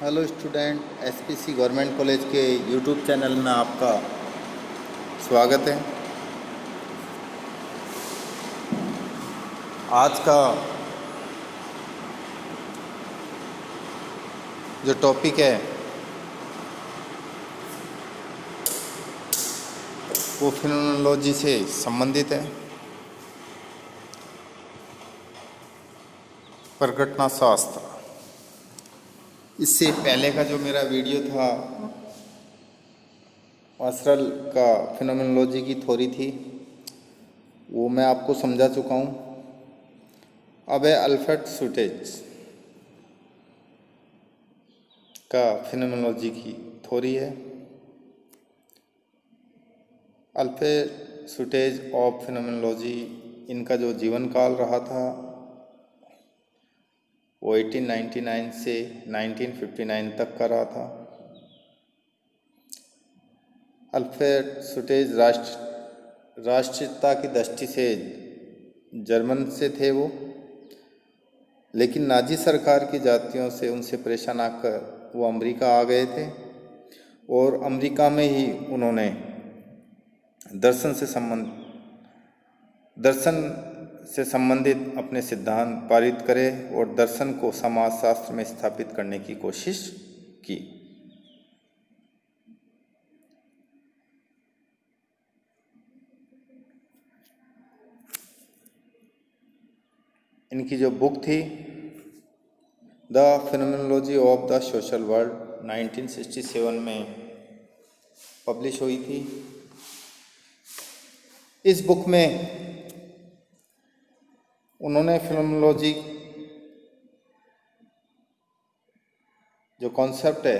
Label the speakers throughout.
Speaker 1: Hello student, SPC government college के YouTube channel में आपका स्वागत है। आज का जो टॉपिक है वो फिनोमेनोलॉजी से संबंधित है। प्रकटना शास्त्र। इससे पहले का जो मेरा वीडियो था मसरल का फिनोमेनोलॉजी की थ्योरी थी, वो मैं आपको समझा चुका हूँ। अब है अल्फ्रेड शुटेज का फिनोमेनोलॉजी की थ्योरी है। अल्फ्रेड शुटेज ऑफ फिनोमेनोलॉजी, इनका जो जीवन काल रहा था वो 1899 से 1959 तक का रहा था। अल्फ्रेड शुटेज राष्ट्रीयता की दृष्टि से जर्मन से थे वो, लेकिन नाजी सरकार की जातियों से उनसे परेशान आकर वो अमेरिका आ गए थे और अमेरिका में ही उन्होंने दर्शन से संबंधित अपने सिद्धांत पारित करे और दर्शन को समाजशास्त्र में स्थापित करने की कोशिश की। इनकी जो बुक थी the phenomenology of the social world 1967 में पब्लिश हुई थी। इस बुक में उन्होंने फिनोमेनोलॉजी जो कॉन्सेप्ट है,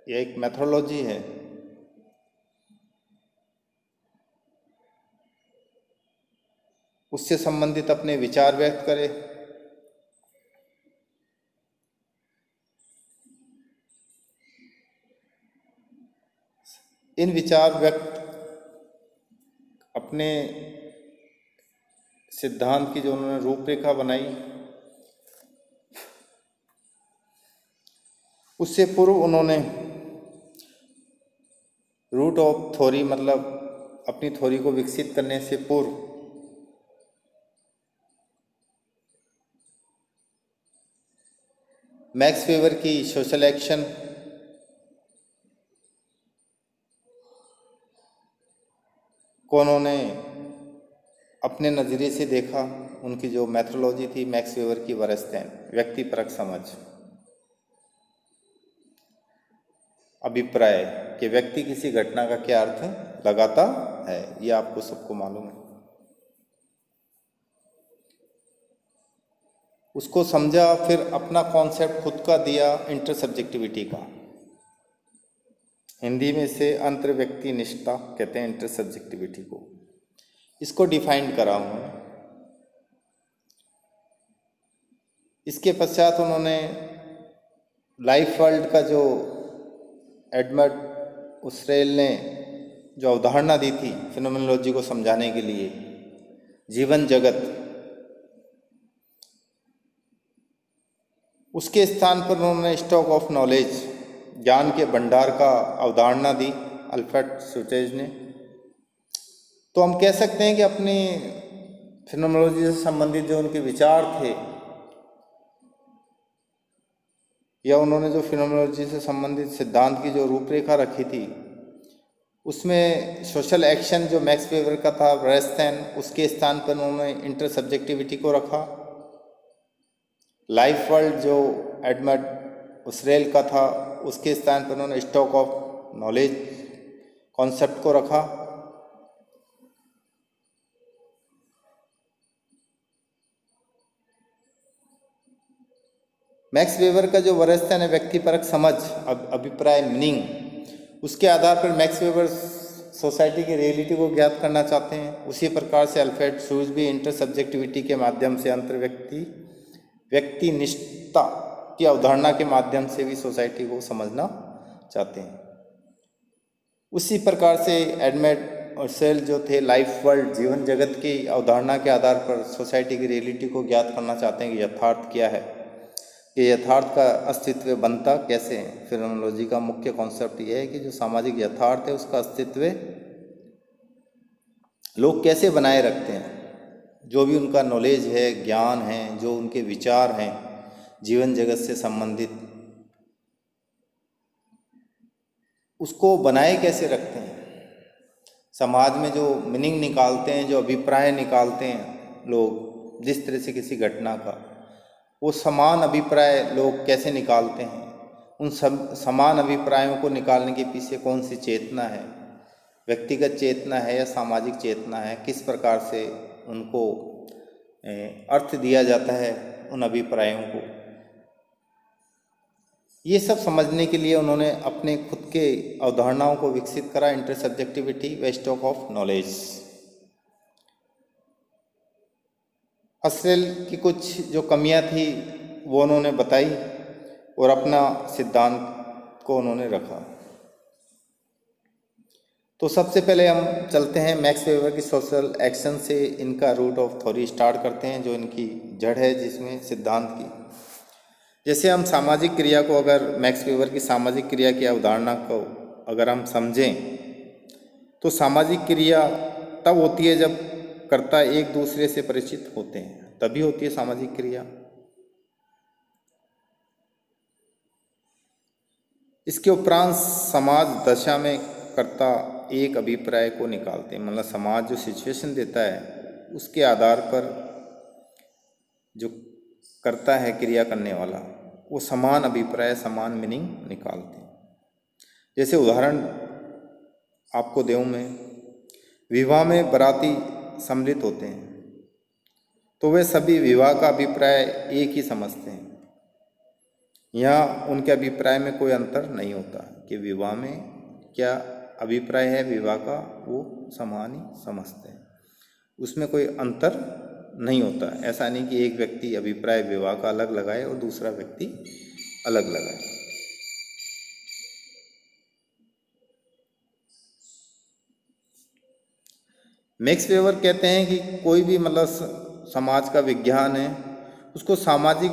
Speaker 1: यह एक मेथोडोलॉजी है, उससे संबंधित अपने विचार व्यक्त करे। इन विचार व्यक्त अपने सिद्धांत की जो उन्होंने रूपरेखा बनाई, उससे पूर्व उन्होंने रूट ऑफ थ्योरी मतलब अपनी थ्योरी को विकसित करने से पूर्व मैक्स वेबर की सोशल एक्शन को उन्होंने अपने नज़रिए से देखा। उनकी जो मैथोडोलॉजी थी मैक्स वेबर की वरस्तेन, व्यक्तिपरक समझ, अभिप्राय कि व्यक्ति किसी घटना का क्या अर्थ लगाता है, ये आपको सबको मालूम है। उसको समझा, फिर अपना कॉन्सेप्ट खुद का दिया इंटरसब्जेक्टिविटी का। हिंदी में से अंतर्व्यक्ति निष्ठा कहते हैं इंटरसब्जेक्टिविटी को। इसको डिफाइन करा उन्होंने। इसके पश्चात उन्होंने लाइफ वर्ल्ड का जो एडमंड उसरेल ने जो अवधारणा दी थी फिनोमेनोलॉजी को समझाने के लिए, जीवन जगत, उसके स्थान पर उन्होंने स्टॉक ऑफ नॉलेज, ज्ञान के भंडार का अवधारणा दी अल्फ्रेड शुटेज ने। तो हम कह सकते हैं कि अपनी फिनोमेनोलॉजी से संबंधित जो उनके विचार थे, या उन्होंने जो फिनोमेनोलॉजी से संबंधित सिद्धांत की जो रूपरेखा रखी थी, उसमें सोशल एक्शन जो मैक्स वेबर का था वरस्तेन, उसके स्थान पर उन्होंने इंटरसब्जेक्टिविटी को रखा। लाइफ वर्ल्ड जो एडमंड उसरेल का था, उसके स्थान पर उन्होंने स्टॉक ऑफ नॉलेज कॉन्सेप्ट को रखा। मैक्स वेबर का जो वरस्तेन है व्यक्तिपरक समझ, अभिप्राय, मीनिंग, उसके आधार पर मैक्स वेबर सोसाइटी की रियलिटी को ज्ञात करना चाहते हैं। उसी प्रकार से अल्फ्रेड शुटेज भी इंटरसब्जेक्टिविटी के माध्यम से व्यक्तिनिष्ठता की अवधारणा के माध्यम से भी सोसाइटी को समझना चाहते हैं। उसी प्रकार से एडमंड उसरेल जो थे लाइफ वर्ल्ड, जीवन जगत की अवधारणा के आधार पर सोसाइटी की रियलिटी को ज्ञात करना चाहते हैं कि यथार्थ क्या है। कि यथार्थ का अस्तित्व बनता कैसे है। फिनोमेनोलॉजी का मुख्य कॉन्सेप्ट यह है कि जो सामाजिक यथार्थ है उसका अस्तित्व लोग कैसे बनाए रखते हैं। जो भी उनका नॉलेज है, ज्ञान है, जो उनके विचार हैं जीवन जगत से संबंधित, उसको बनाए कैसे रखते हैं। समाज में जो मीनिंग निकालते हैं, जो अभिप्राय निकालते हैं लोग जिस तरह से किसी घटना का, वो समान अभिप्राय लोग कैसे निकालते हैं। उन सब समान अभिप्रायों को निकालने के पीछे कौन सी चेतना है, व्यक्तिगत चेतना है या सामाजिक चेतना है, किस प्रकार से उनको अर्थ दिया जाता है उन अभिप्रायों को, ये सब समझने के लिए उन्होंने अपने खुद के अवधारणाओं को विकसित करा। इंटरसब्जेक्टिविटी व स्टॉक ऑफ नॉलेज। हसेल की कुछ जो कमियां थी वो उन्होंने बताई और अपना सिद्धांत को उन्होंने रखा। तो सबसे पहले हम चलते हैं मैक्स वेबर की सोशल एक्शन से इनका रूट ऑफ थ्योरी स्टार्ट करते हैं, जो इनकी जड़ है जिसमें सिद्धांत की। जैसे हम सामाजिक क्रिया को, अगर मैक्स वेबर की सामाजिक क्रिया की अवधारणा को अगर हम समझें तो सामाजिक क्रिया तब होती है जब कर्ता एक दूसरे से परिचित होते हैं, तभी होती है सामाजिक क्रिया। इसके उपरांत समाज दशा में कर्ता एक अभिप्राय को निकालते हैं, मतलब समाज जो सिचुएशन देता है उसके आधार पर जो करता है क्रिया करने वाला, वो समान अभिप्राय, समान मीनिंग निकालते हैं। जैसे उदाहरण आपको दूं मैं, विवाह में बाराती सम्मिलित होते हैं तो वे सभी विवाह का अभिप्राय एक ही समझते हैं। यहाँ उनके अभिप्राय में कोई अंतर नहीं होता कि विवाह में क्या अभिप्राय है विवाह का, वो समान ही समझते हैं, उसमें कोई अंतर नहीं होता। ऐसा नहीं कि एक व्यक्ति अभिप्राय विवाह का अलग लगाए और दूसरा व्यक्ति अलग लगाए। मैक्स वेबर कहते हैं कि कोई भी मतलब समाज का विज्ञान है, उसको सामाजिक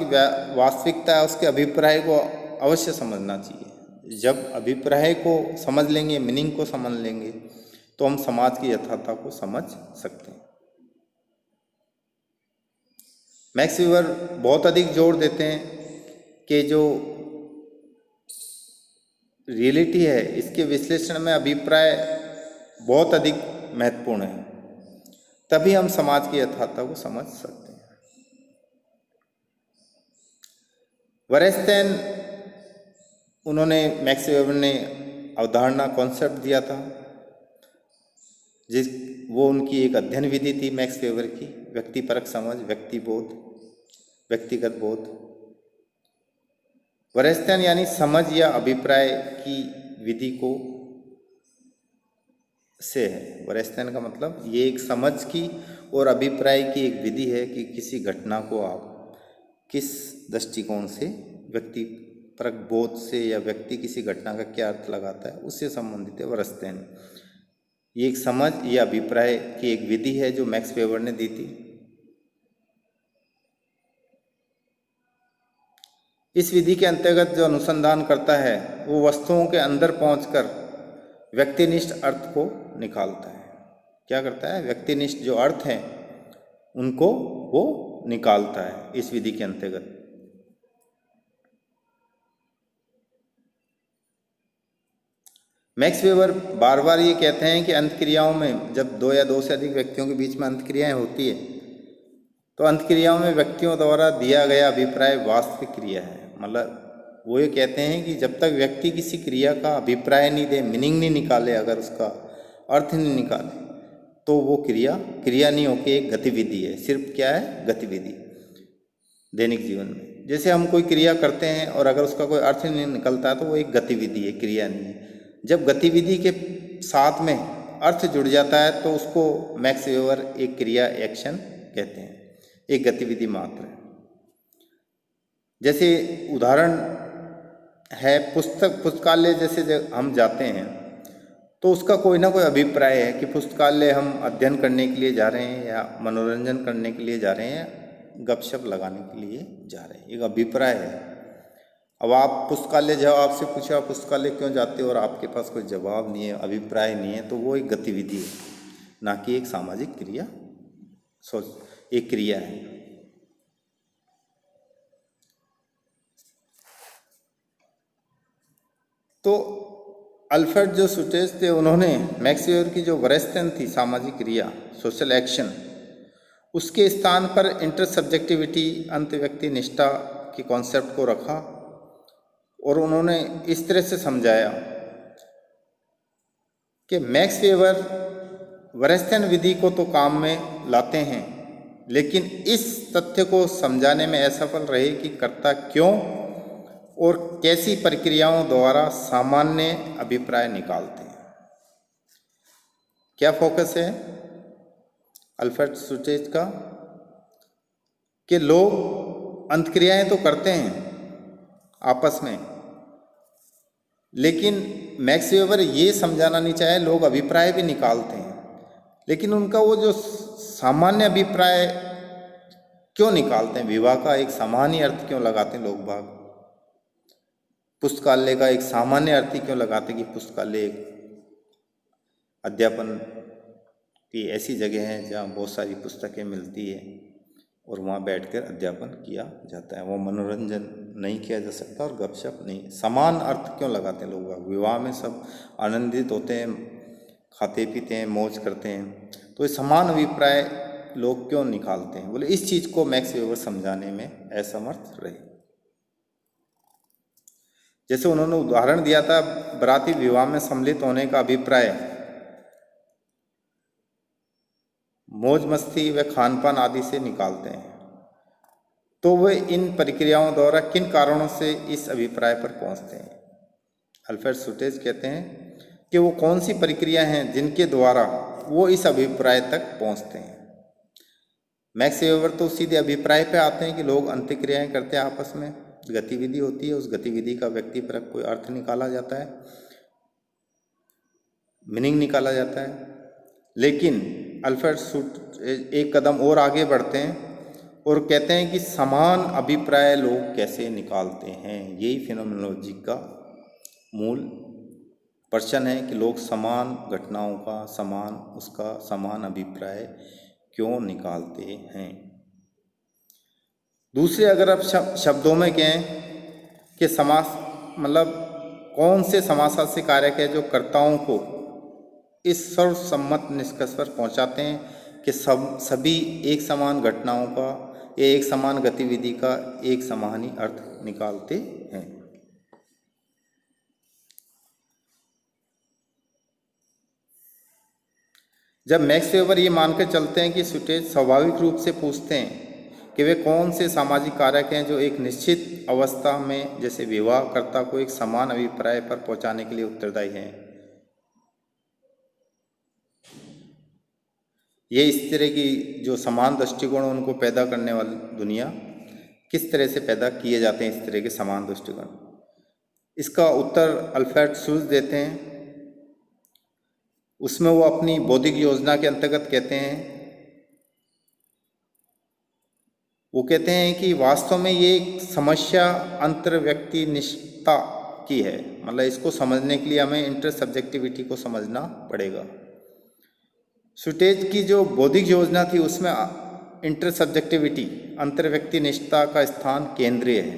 Speaker 1: वास्तविकता है उसके अभिप्राय को अवश्य समझना चाहिए। जब अभिप्राय को समझ लेंगे, मीनिंग को समझ लेंगे, तो हम समाज की यथार्थता को समझ सकते हैं। मैक्स वेबर बहुत अधिक जोर देते हैं कि जो रियलिटी है इसके विश्लेषण में अभिप्राय बहुत अधिक महत्वपूर्ण है, तभी हम समाज की यथार्थता को समझ सकते हैं। वरेस्टेन, उन्होंने मैक्स वेबर ने अवधारणा कॉन्सेप्ट दिया था, वो उनकी एक अध्ययन विधि थी मैक्स वेबर की, व्यक्तिपरक समझ, व्यक्तिबोध, व्यक्तिगत बोध। वरेस्टेन यानी समझ या अभिप्राय की विधि को से है। वरेस्टेन का मतलब ये एक समझ की और अभिप्राय की एक विधि है कि किसी घटना को आप किस दृष्टिकोण से, व्यक्तिपरक बोध से या व्यक्ति किसी घटना का क्या अर्थ लगाता है उससे संबंधित है वरेस्टेन। ये एक समझ या अभिप्राय की एक विधि है जो मैक्स वेबर ने दी थी। इस विधि के अंतर्गत जो अनुसंधान करता है वो वस्तुओं के अंदर पहुंचकर व्यक्तिनिष्ठ अर्थ को निकालता है। क्या करता है? व्यक्तिनिष्ठ जो अर्थ हैं उनको वो निकालता है इस विधि के अंतर्गत। मैक्स वेबर बार बार ये कहते हैं कि अंतक्रियाओं में जब दो या दो से अधिक व्यक्तियों के बीच में अंतक्रियाएं होती है तो अंतक्रियाओं में व्यक्तियों द्वारा दिया गया अभिप्राय वास्तविक क्रिया है। मतलब वो ये कहते हैं कि जब तक व्यक्ति किसी क्रिया का अभिप्राय नहीं दे, मीनिंग नहीं निकाले, अगर उसका अर्थ नहीं निकाले, तो वो क्रिया नहीं होकर एक गतिविधि है। सिर्फ क्या है? गतिविधि। दैनिक जीवन में जैसे हम कोई क्रिया करते हैं और अगर उसका कोई अर्थ नहीं निकलता तो वो एक गतिविधि है, क्रिया नहीं है। जब गतिविधि के साथ में अर्थ जुड़ जाता है तो उसको मैक्स वेबर एक क्रिया, एक्शन कहते हैं, एक गतिविधि मात्र है। जैसे उदाहरण है पुस्तकालय, जैसे जब हम जाते हैं तो उसका कोई ना कोई अभिप्राय है कि पुस्तकालय हम अध्ययन करने के लिए जा रहे हैं या मनोरंजन करने के लिए जा रहे हैं गपशप लगाने के लिए जा रहे हैं, एक अभिप्राय है। अब आप पुस्तकालय जाओ, आपसे पूछो आप पुस्तकालय क्यों जाते हो और आपके पास कोई जवाब नहीं है, अभिप्राय नहीं है, तो वो एक गतिविधि है, ना कि एक सामाजिक क्रिया, एक क्रिया है। तो अल्फ्रेड जो सुटेज थे, उन्होंने मैक्स वेबर की जो वरेस्थन थी सामाजिक क्रिया, सोशल एक्शन, उसके स्थान पर इंटरसब्जेक्टिविटी, अंत व्यक्ति निष्ठा के कॉन्सेप्ट को रखा और उन्होंने इस तरह से समझाया कि मैक्स वेबर वरेस्थन विधि को तो काम में लाते हैं, लेकिन इस तथ्य को समझाने में असफल रहे कि कर्ता क्यों और कैसी प्रक्रियाओं द्वारा सामान्य अभिप्राय निकालते हैं। क्या फोकस है अल्फ्रेड सुटेज का? कि लोग अंतक्रियाएं तो करते हैं आपस में, लेकिन मैक्स वेबर ये समझाना नहीं चाहे, लोग अभिप्राय भी निकालते हैं, लेकिन उनका वो जो सामान्य अभिप्राय क्यों निकालते हैं, विवाह का एक सामान्य अर्थ क्यों लगाते हैं लोग बाग, पुस्तकालय का एक सामान्य अर्थ क्यों लगाते हैं कि पुस्तकालय एक अध्यापन की ऐसी जगह है जहाँ बहुत सारी पुस्तकें मिलती है और वहाँ बैठकर अध्यापन किया जाता है, वो मनोरंजन नहीं किया जा सकता और गपशप नहीं। समान अर्थ क्यों लगाते हैं लोग? विवाह में सब आनंदित होते हैं, खाते पीते हैं, मौज करते हैं, तो ये समान अभिप्राय लोग क्यों निकालते हैं? बोले इस चीज़ को मैक्स वेबर समझाने में असमर्थ रहे। जैसे उन्होंने उदाहरण दिया था, बराती विवाह में सम्मिलित होने का अभिप्राय मौज मस्ती व खान पान आदि से निकालते हैं, तो वे इन प्रक्रियाओं द्वारा किन कारणों से इस अभिप्राय पर पहुंचते हैं? अल्फ्रेड सुटेज कहते हैं कि वो कौन सी प्रक्रिया हैं जिनके द्वारा वो इस अभिप्राय तक पहुंचते हैं। मैक्स वेबर तो सीधे अभिप्राय पे आते हैं कि लोग अंत्यक्रियाएं करते हैं, आपस में गतिविधि होती है, उस गतिविधि का व्यक्तिपरक कोई अर्थ निकाला जाता है, मीनिंग निकाला जाता है। लेकिन अल्फ्रेड सुटेज एक कदम और आगे बढ़ते हैं और कहते हैं कि समान अभिप्राय लोग कैसे निकालते हैं। यही फिनोमेनोलॉजी का मूल प्रश्न है कि लोग समान घटनाओं का समान अभिप्राय क्यों निकालते हैं। दूसरे अगर आप शब्दों में कहें कि समास मतलब कौन से समासास्य कारक है जो कर्ताओं को इस सर्वसम्मत निष्कर्ष पर पहुंचाते हैं कि सभी एक समान घटनाओं का या एक समान गतिविधि का एक समान ही अर्थ निकालते हैं। जब मैक्स वेबर ये मानकर चलते हैं कि सुटेज स्वाभाविक रूप से पूछते हैं कि वे कौन से सामाजिक कारक हैं जो एक निश्चित अवस्था में जैसे विवाहकर्ता को एक समान अभिप्राय पर पहुंचाने के लिए उत्तरदायी हैं, ये इस तरह की जो समान दृष्टिकोण उनको पैदा करने वाली दुनिया किस तरह से पैदा किए जाते हैं, इस तरह के समान दृष्टिकोण, इसका उत्तर अल्फ्रेड सुटेज देते हैं। उसमें वो अपनी बौद्धिक योजना के अंतर्गत कहते हैं, वो कहते हैं कि वास्तव में ये एक समस्या अंतर्व्यक्ति निष्ठा की है, मतलब इसको समझने के लिए हमें इंटरसब्जेक्टिविटी को समझना पड़ेगा। सुटेज की जो बौद्धिक योजना थी उसमें इंटरसब्जेक्टिविटी अंतर्व्यक्ति निष्ठा का स्थान केंद्रीय है।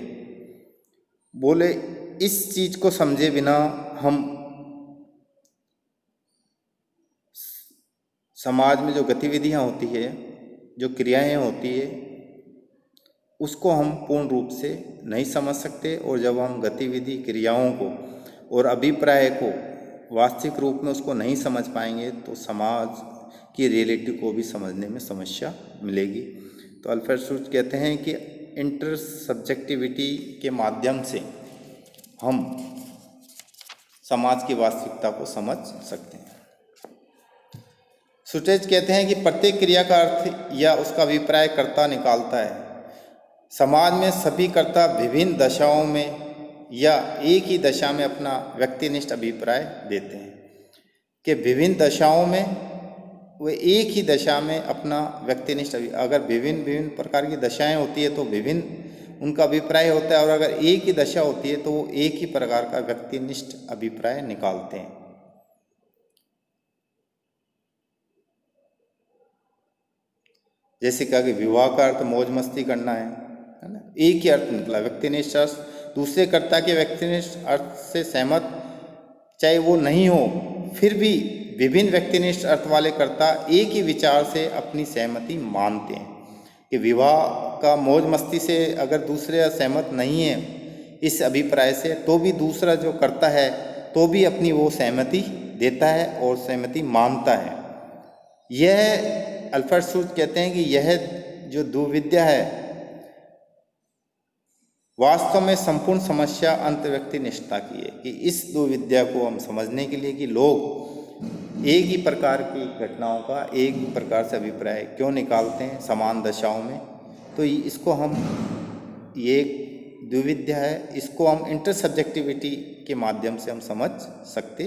Speaker 1: बोले इस चीज को समझे बिना हम समाज में जो गतिविधियां होती है, जो क्रियाएं होती है, उसको हम पूर्ण रूप से नहीं समझ सकते, और जब हम गतिविधि क्रियाओं को और अभिप्राय को वास्तविक रूप में उसको नहीं समझ पाएंगे तो समाज की रियलिटी को भी समझने में समस्या मिलेगी। तो अल्फ्रेड सुटेज कहते हैं कि इंटरसब्जेक्टिविटी के माध्यम से हम समाज की वास्तविकता को समझ सकते हैं। सुटेज कहते हैं कि प्रत्येक क्रिया का अर्थ या उसका अभिप्राय कर्ता निकालता है। समाज में सभी कर्ता विभिन्न दशाओं में या एक ही दशा में अपना व्यक्तिनिष्ठ अभिप्राय देते हैं कि विभिन्न दशाओं में वे एक ही दशा में अपना व्यक्तिनिष्ठ अगर विभिन्न विभिन्न प्रकार की दशाएं होती है तो विभिन्न उनका अभिप्राय होता है, और अगर एक ही दशा होती है तो वो एक ही प्रकार का व्यक्तिनिष्ठ अभिप्राय निकालते हैं। जैसे कहा कि विवाह का अर्थ मौज मस्ती करना है ना, एक ही अर्थ निकला। व्यक्तिनिष्ठ अर्थ दूसरे कर्ता के व्यक्तिनिष्ठ अर्थ से सहमत चाहे वो नहीं हो, फिर भी विभिन्न व्यक्तिनिष्ठ अर्थ वाले कर्ता एक ही विचार से अपनी सहमति मानते हैं कि विवाह का मौज मस्ती से अगर दूसरे सहमत नहीं है इस अभिप्राय से, तो भी दूसरा जो कर्ता है तो भी अपनी वो सहमति देता है और सहमति मानता है। यह अल्फ्रेड शुल्त्ज कहते हैं कि यह जो द्विविद्या है वास्तव में संपूर्ण समस्या अंतर्व्यक्तिनिष्ठता की है। कि इस द्विविद्या को हम समझने के लिए कि लोग एक ही प्रकार की घटनाओं का एक प्रकार से अभिप्राय क्यों निकालते हैं समान दशाओं में, तो इसको हम ये द्विविद्या है, इसको हम इंटरसब्जेक्टिविटी के माध्यम से हम समझ सकते